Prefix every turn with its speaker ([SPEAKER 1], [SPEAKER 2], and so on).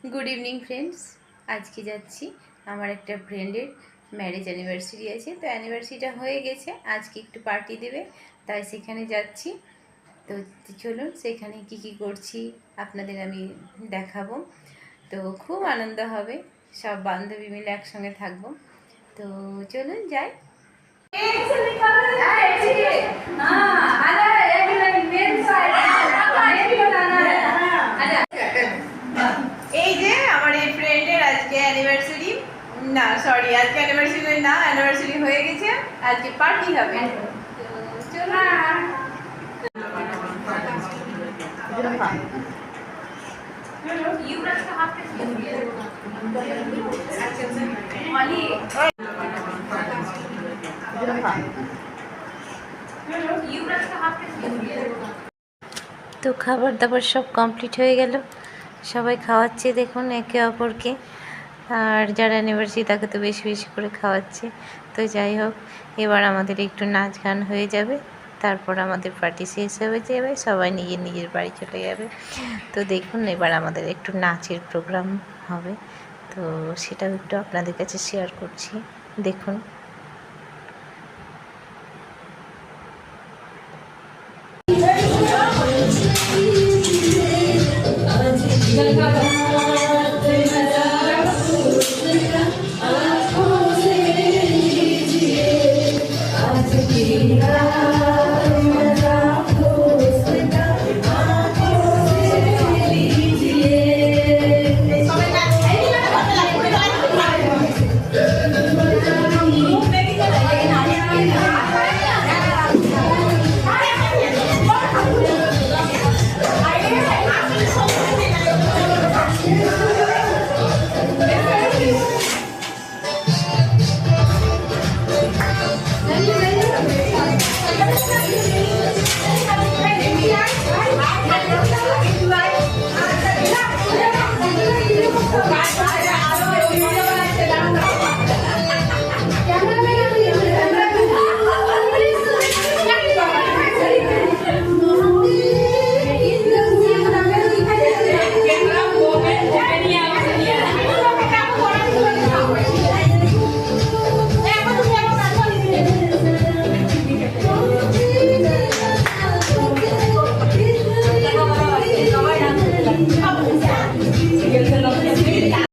[SPEAKER 1] Good evening friends. आज के जाচ্ছি আমার একটা ফ্রেন্ডের ম্যারেজ অ্যানিভার্সারি আছে, তো অ্যানিভার্সারিটা হয়ে গেছে, আজকে একটু পার্টি দেবে, তাই সেখানে যাচ্ছি। তো চলুন সেখানে কি কি করছি আপনাদের আমি দেখাবো। তো খুব আনন্দ হবে, সব বান্ধবী মিলে একসঙ্গে থাকবো। তো চলুন যাই। এই যে আমার এই ফ্রেন্ডের আজকে অ্যানিভার্সারি, না সরি আজকে অ্যানিভার্সারি না, অ্যানিভার্সারি হয়ে গেছে, আজকে পার্টি হবে। তো চলো। তো খাবার দাবার সব কমপ্লিট হয়ে গেল, সবাই খাওয়াচ্ছে দেখুন একে অপরকে, আর যারা অ্যানিভার্সারি তাকে তো বেশি বেশি করে খাওয়াচ্ছে। তো যাই হোক, এবার আমাদের একটু নাচ গান হয়ে যাবে, তারপর আমাদের পার্টি শেষ হয়ে যাবে, সবাই নিজের নিজের বাড়ি চলে যাবে। তো দেখুন এবার আমাদের একটু নাচের প্রোগ্রাম হবে, তো সেটাও একটু আপনাদের কাছে শেয়ার করছি, দেখুন।